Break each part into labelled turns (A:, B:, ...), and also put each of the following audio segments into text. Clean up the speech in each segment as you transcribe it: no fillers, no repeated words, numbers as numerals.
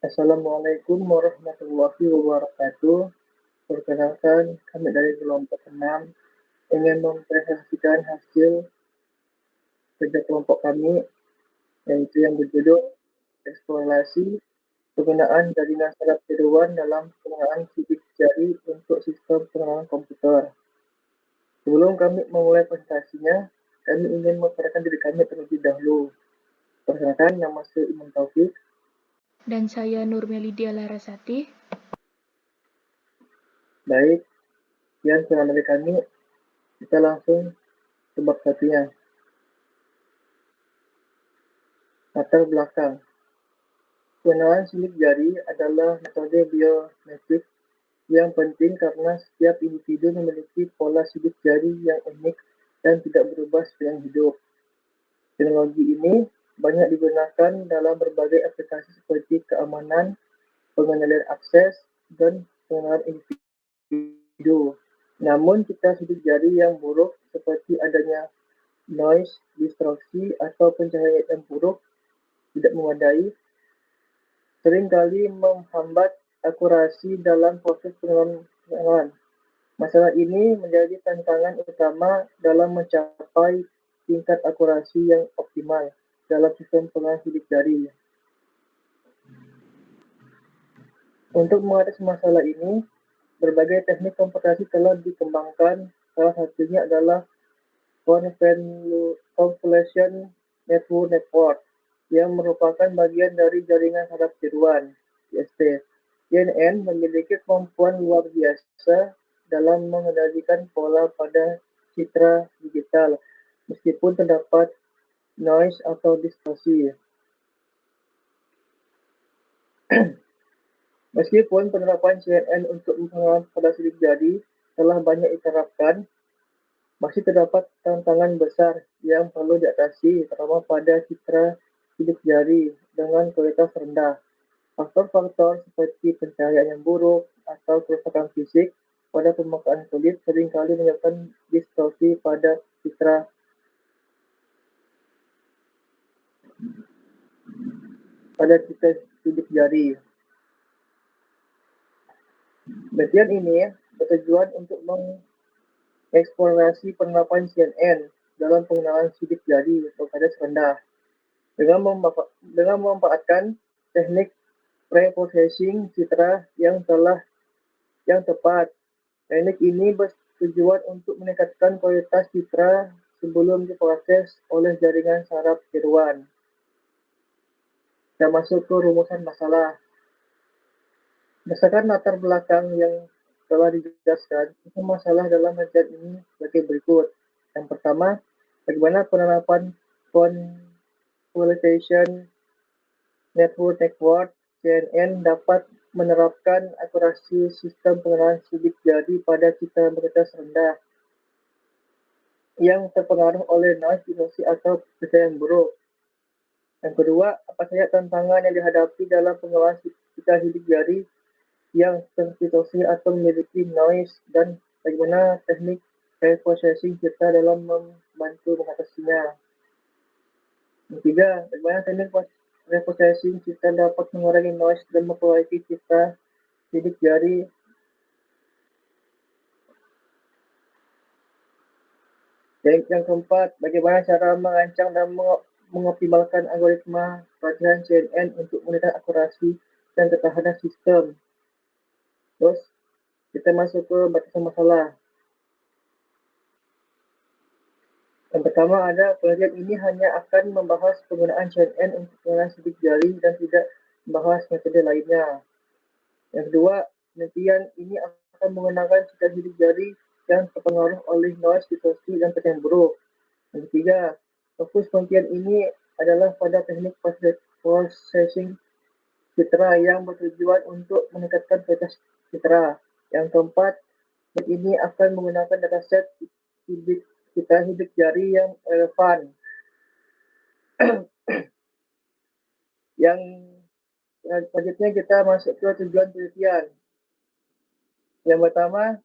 A: Assalamualaikum warahmatullahi wabarakatuh. Perkenalkan, kami dari kelompok 6 ingin mempresentasikan hasil kerja kelompok kami, yaitu yang berjudul eksplorasi penggunaan jaringan saraf tiruan dalam penggunaan sidik jari untuk sistem pengenalan komputer. Sebelum kami memulai presentasinya, kami ingin memperkenalkan diri kami terlebih dahulu. Perkenalkan, nama saya Iman Taufik.
B: Dan saya Nurmelidia Larasati.
A: Baik, sekian pengenalan dari kami. Kita langsung ke bab satunya. Latar belakang. Pengenalan sidik jari adalah metode biometrik yang penting karena setiap individu memiliki pola sidik jari yang unik dan tidak berubah sepanjang hidup. Teknologi ini banyak digunakan dalam berbagai aplikasi seperti keamanan, pengendalian akses, dan pengenalan individu. Namun, jika sidik jari yang buruk seperti adanya noise, distorsi, atau pencahayaan yang buruk tidak memadai, seringkali menghambat akurasi dalam proses pengenalan. Masalah ini menjadi tantangan utama dalam mencapai tingkat akurasi yang optimal dalam sistem pengenalan sidik jari. Untuk mengatasi masalah ini, berbagai teknik komputasi telah dikembangkan. Salah satunya adalah Convolution Network yang merupakan bagian dari jaringan saraf tiruan (CST). CNN memiliki kemampuan luar biasa dalam mengendalikan pola pada citra digital, meskipun terdapat noise atau distorsi. Meskipun penerapan CNN untuk pengenalan pada sidik jari telah banyak diterapkan, masih terdapat tantangan besar yang perlu diatasi, terutama pada citra sidik jari dengan kualitas rendah. Faktor-faktor seperti pencahayaan yang buruk atau kerusakan fisik pada permukaan kulit seringkali menyebabkan distorsi pada citra sidik jari. Penelitian ini bertujuan untuk mengeksplorasi penerapan CNN dalam pengenalan sidik jari berkualitas rendah dengan memanfaatkan teknik pre-processing citra yang tepat. Teknik ini bertujuan untuk meningkatkan kualitas citra sebelum diproses oleh jaringan saraf tiruan. Kita masuk ke rumusan masalah. Berdasarkan latar belakang yang telah dijelaskan, masalah dalam penelitian ini sebagai berikut. Yang pertama, bagaimana penerapan Convolution Network CNN dapat menerapkan akurasi sistem pengenalan sidik jari pada citra berkualitas rendah yang terpengaruh oleh noise, distorsi, atau pencahayaan buruk. Yang kedua, apa saja tantangan yang dihadapi dalam pengenalan citra sidik jari yang distorsi atau memiliki noise, dan bagaimana teknik pre-processing citra dalam membantu mengatasinya. Yang ketiga, bagaimana teknik pre-processing citra dapat mengurangi noise dan memperbaiki citra sidik jari. Yang keempat, bagaimana cara merancang dan mengoptimalkan algoritma pelatihan CNN untuk meningkatkan akurasi dan ketahanan sistem. Terus, kita masuk ke batasan masalah. Yang pertama ada, penelitian ini hanya akan membahas penggunaan CNN untuk pengenalan sidik jari dan tidak membahas metode lainnya. Yang kedua, penelitian ini akan menggunakan citra sidik jari yang terpengaruh oleh noise, distorsi, dan pencahayaan buruk. Yang ketiga, fokus penelitian ini adalah pada teknik processing citra yang bertujuan untuk meningkatkan kualitas citra. Yang keempat, ini akan menggunakan dataset citra sidik jari yang relevan. Yang selanjutnya kita masuk ke tujuan penelitian. Yang pertama,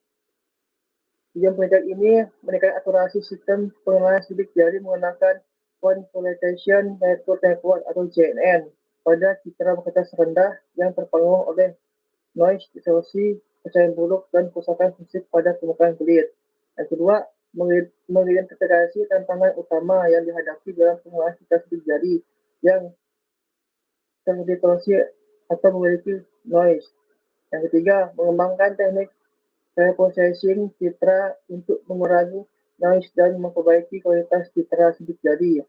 A: tujuan penelitian ini meningkatkan akurasi sistem pengenalan sidik jari menggunakan Convolution Network atau CNN. pada citra berkualitas rendah yang terpengaruh oleh noise, distorsi, pencahayaan buruk, dan kerusakan fisik pada permukaan kulit. Yang kedua, mengidentifikasi tantangan utama yang dihadapi dalam penggunaan citra sidik jari yang terdistorsi atau memiliki noise. Yang ketiga, mengembangkan teknik reprocessing citra untuk mengurangi noise dan memperbaiki kualitas citra sidik jari.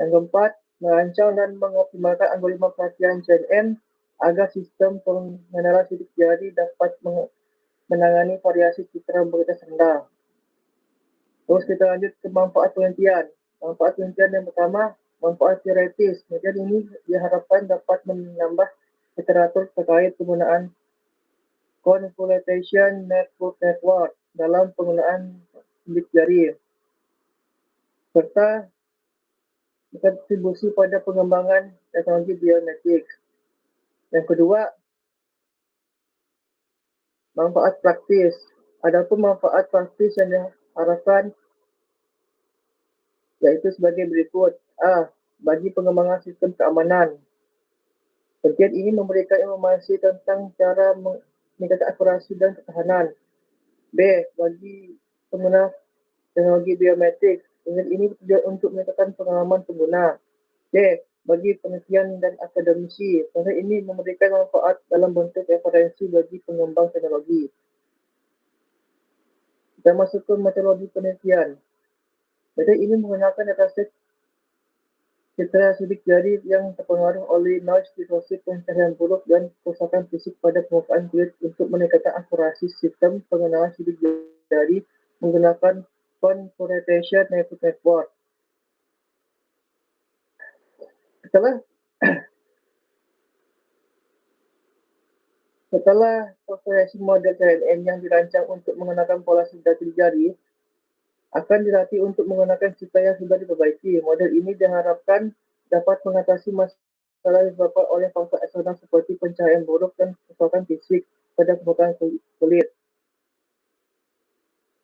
A: Yang keempat, merancang dan mengoptimalkan algoritma pelatihan CNN agar sistem pengenalan sidik jari dapat menangani variasi citra berkualitas rendah. Terus kita lanjut ke manfaat penelitian. Manfaat penelitian yang pertama, manfaat teoretis. Penelitian ini diharapkan dapat menambah literatur terkait penggunaan convolution network dalam penggunaan sidik jari, serta berkontribusi pada pengembangan teknologi biometrics. Yang kedua, manfaat praktis. Adapun manfaat praktis yang diharapkan yaitu sebagai berikut. A. Bagi pengembangan sistem keamanan. Penelitian ini memberikan informasi tentang cara meningkatkan akurasi dan ketahanan. B. Bagi pengguna teknologi biometrik. Penelitian ini bertujuan untuk meningkatkan pengalaman pengguna. C. Bagi penelitian dan akademisi. Penelitian ini memberikan manfaat dalam bentuk referensi bagi pengembang teknologi. Kita masuk ke metodologi penelitian. Metode ini menggunakan dataset citra sidik jari yang terpengaruh oleh noise, distorsi, pencahayaan buruk, dan kerusakan fisik pada permukaan kulit untuk meningkatkan akurasi sistem pengenalan sidik jari menggunakan convolution network. Setelah variasi model CNN yang dirancang untuk menggunakan pola sidik jari akan dilatih untuk menggunakan citra yang sudah diperbaiki. Model ini diharapkan dapat mengatasi masalah disebabkan oleh faktor eksternal seperti pencahayaan buruk dan kerusakan fisik pada permukaan kulit.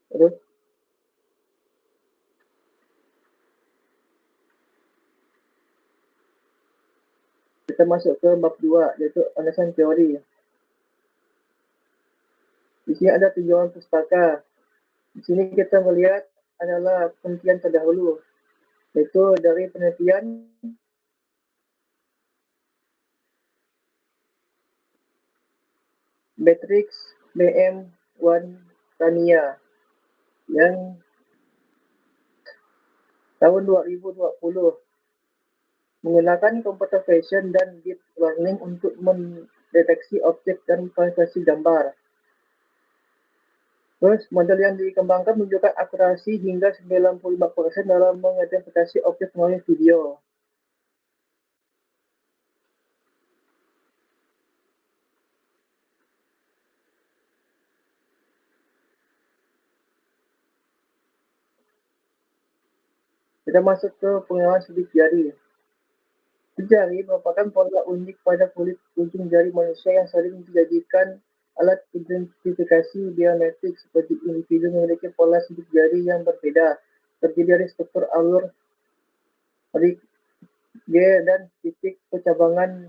A: Terus, kita masuk ke bab 2, yaitu landasan teori. Di sini ada tinjauan pustaka. Di sini kita melihat adalah penelitian terdahulu, yaitu dari penelitian Beatrix BM Tania yang tahun 2020 menggunakan computer vision dan deep learning untuk mendeteksi objek dan klasifikasi gambar. Terus, model yang dikembangkan menunjukkan akurasi hingga 95% dalam mengidentifikasi objek melalui video. Kita masuk ke pengenalan sidik jari. Sidik jari merupakan pola unik pada kulit ujung jari manusia yang sering dijadikan alat identifikasi biometrik seperti individu memiliki pola sidik jari yang berbeda, terdiri dari struktur alur G dan titik percabangan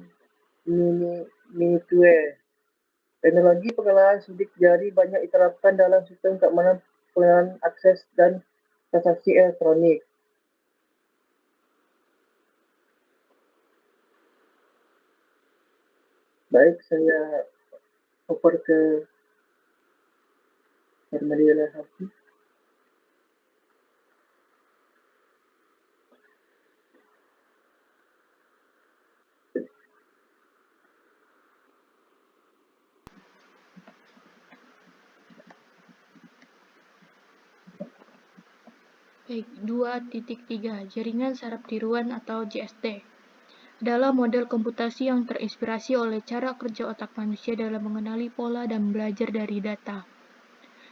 A: minitue. Teknologi pengenalan sidik jari banyak diterapkan dalam sistem keamanan pengenalan akses dan transaksi elektronik. Baik, saya oper ke Hermelia Hafi.
B: Baik, 2.3 Jaringan Saraf Tiruan atau JST adalah model komputasi yang terinspirasi oleh cara kerja otak manusia dalam mengenali pola dan belajar dari data.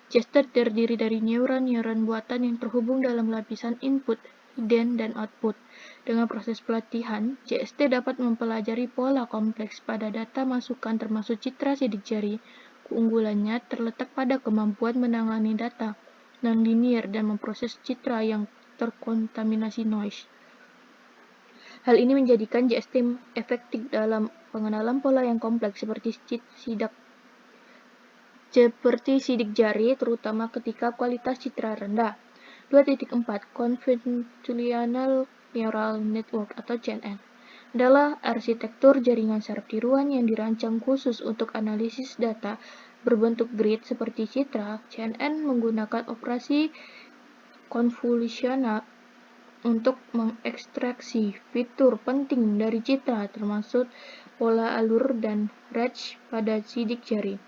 B: JST terdiri dari neuron buatan yang terhubung dalam lapisan input, hidden, dan output. Dengan proses pelatihan, JST dapat mempelajari pola kompleks pada data masukan termasuk citra sidik jari. Keunggulannya terletak pada kemampuan menangani data non-linear dan memproses citra yang terkontaminasi noise. Hal ini menjadikan JST efektif dalam pengenalan pola yang kompleks seperti sidik jari, terutama ketika kualitas citra rendah. 2.4 Convolutional Neural Network atau CNN adalah arsitektur jaringan saraf tiruan yang dirancang khusus untuk analisis data berbentuk grid seperti citra. CNN menggunakan operasi konvolusional untuk mengekstraksi fitur penting dari citra, termasuk pola alur dan range pada sidik jari.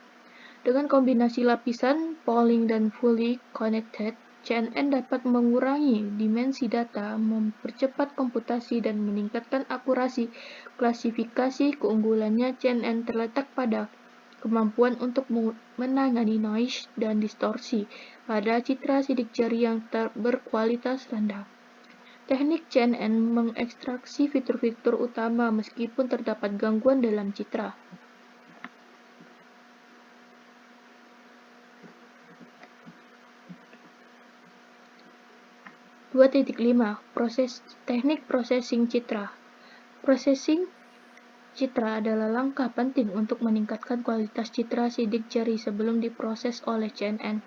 B: Dengan kombinasi lapisan, polling, dan fully connected, CNN dapat mengurangi dimensi data, mempercepat komputasi, dan meningkatkan akurasi klasifikasi. Keunggulannya, CNN terletak pada kemampuan untuk menangani noise dan distorsi pada citra sidik jari yang berkualitas rendah. Teknik CNN mengekstraksi fitur-fitur utama meskipun terdapat gangguan dalam citra. Teknik processing citra. Processing citra adalah langkah penting untuk meningkatkan kualitas citra sidik jari sebelum diproses oleh CNN.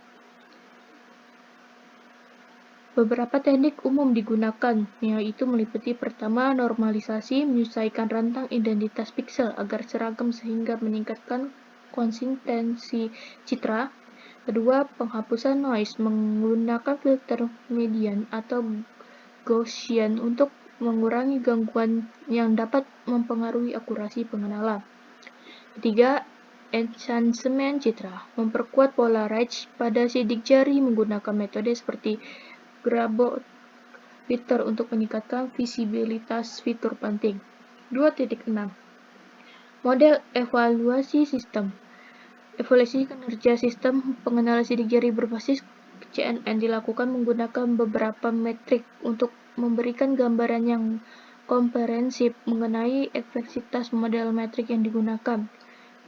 B: Beberapa teknik umum digunakan, yaitu meliputi pertama, normalisasi, menyesuaikan rentang identitas piksel agar seragam sehingga meningkatkan konsistensi citra. Kedua, penghapusan noise menggunakan filter median atau Gaussian untuk mengurangi gangguan yang dapat mempengaruhi akurasi pengenalan. Ketiga, enhancement citra, memperkuat pola range pada sidik jari menggunakan metode seperti Grabo fitur untuk meningkatkan visibilitas fitur penting. 2.6 Model evaluasi sistem. Evaluasi kinerja sistem pengenalan sidik jari berbasis CNN dilakukan menggunakan beberapa metrik untuk memberikan gambaran yang komprehensif mengenai efektivitas model metrik yang digunakan,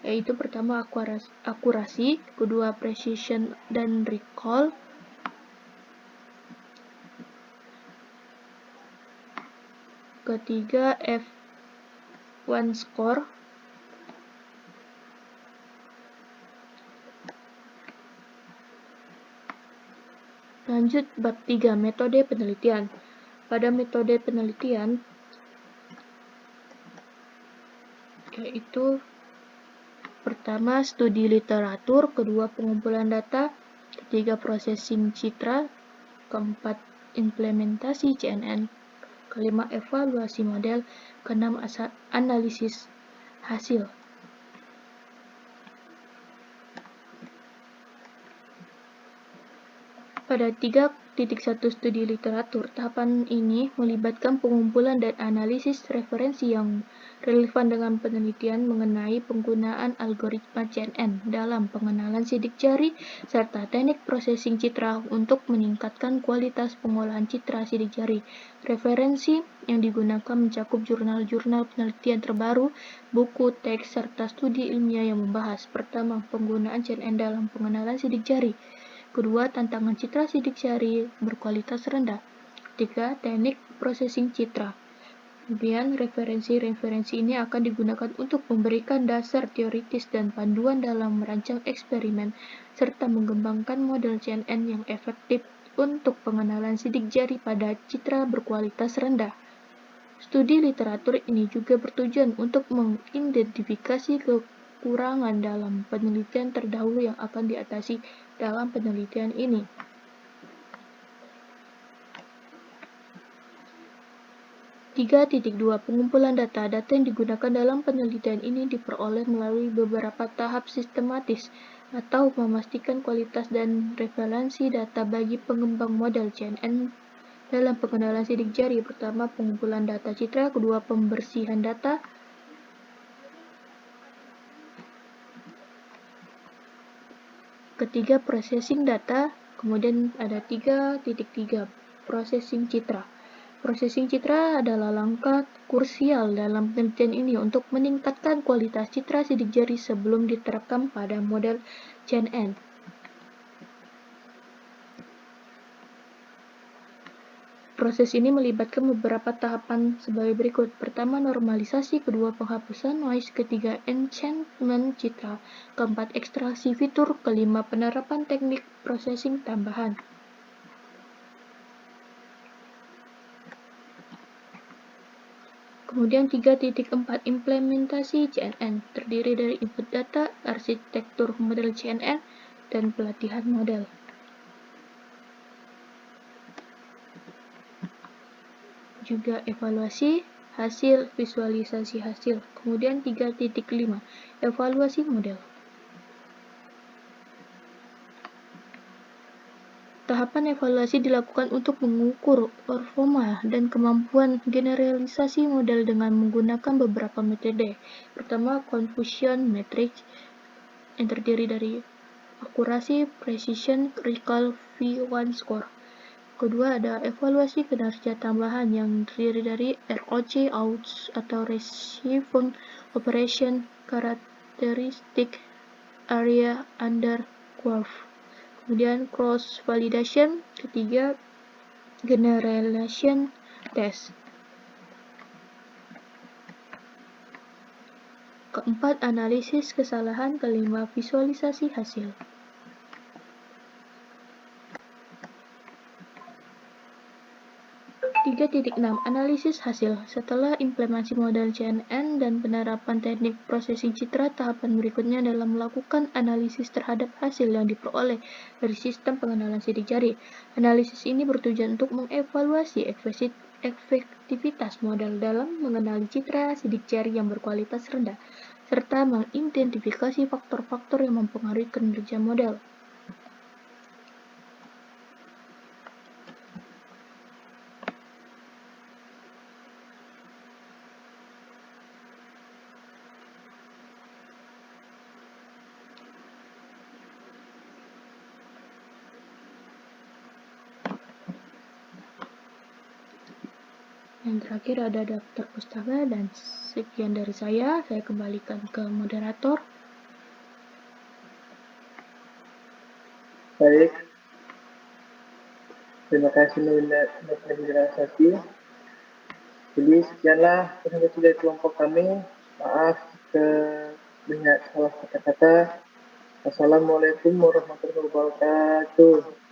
B: yaitu pertama akurasi, kedua precision dan recall, ketiga F1 score, lanjut bab 3 metode penelitian. Pada metode penelitian yaitu pertama studi literatur, kedua pengumpulan data, ketiga processing citra, keempat implementasi CNN, kelima evaluasi model, keenam analisis hasil. Pada 3.1 studi literatur, tahapan ini melibatkan pengumpulan dan analisis referensi yang relevan dengan penelitian mengenai penggunaan algoritma CNN dalam pengenalan sidik jari serta teknik processing citra untuk meningkatkan kualitas pengolahan citra sidik jari. Referensi yang digunakan mencakup jurnal-jurnal penelitian terbaru, buku, teks, serta studi ilmiah yang membahas pertama, penggunaan CNN dalam pengenalan sidik jari. Kedua, tantangan citra sidik jari berkualitas rendah. Ketiga, teknik processing citra. Kemudian, referensi-referensi ini akan digunakan untuk memberikan dasar teoritis dan panduan dalam merancang eksperimen, serta mengembangkan model CNN yang efektif untuk pengenalan sidik jari pada citra berkualitas rendah. Studi literatur ini juga bertujuan untuk mengidentifikasi kekurangan dalam penelitian terdahulu yang akan diatasi dalam penelitian ini. Tiga titik dua Pengumpulan data. Data yang digunakan dalam penelitian ini diperoleh melalui beberapa tahap sistematis atau memastikan kualitas dan relevansi data bagi pengembang model CNN dalam pengenalan sidik jari. Pertama, pengumpulan data citra, kedua, pembersihan data, ketiga, processing data, kemudian ada 3.3 processing citra. Processing citra adalah langkah krusial dalam penelitian ini untuk meningkatkan kualitas citra sidik jari sebelum diterapkan pada model CNN. Proses ini melibatkan beberapa tahapan sebagai berikut. Pertama, normalisasi. Kedua, penghapusan noise. Ketiga, enhancement citra. Keempat, ekstraksi fitur. Kelima, penerapan teknik processing tambahan. Kemudian 3.4 implementasi CNN terdiri dari input data, arsitektur model CNN, dan pelatihan model. Juga evaluasi hasil, visualisasi hasil. Kemudian 3.5 evaluasi model. Tahapan evaluasi dilakukan untuk mengukur performa dan kemampuan generalisasi model dengan menggunakan beberapa metode. Pertama, confusion matrix yang terdiri dari akurasi, precision, recall, V1 score. Kedua, ada evaluasi kinerja tambahan yang terdiri dari ROC, outs atau Receiving Operation Characteristic Area Under Curve. Kemudian cross validation. Ketiga, generalization test. Keempat, analisis kesalahan. Kelima, visualisasi hasil. 3.6 Analisis hasil. Setelah implementasi model CNN dan penerapan teknik processing citra, tahapan berikutnya adalah melakukan analisis terhadap hasil yang diperoleh dari sistem pengenalan sidik jari. Analisis ini bertujuan untuk mengevaluasi efektivitas model dalam mengenali citra sidik jari yang berkualitas rendah, serta mengidentifikasi faktor-faktor yang mempengaruhi kinerja model. Yang terakhir ada daftar pustaka, dan sekian dari saya kembalikan ke moderator.
A: Baik, terima kasih untuk penjelasan. Jadi sekianlah presentasi dari kelompok kami. Maaf jika banyak salah kata-kata. Assalamualaikum warahmatullahi wabarakatuh.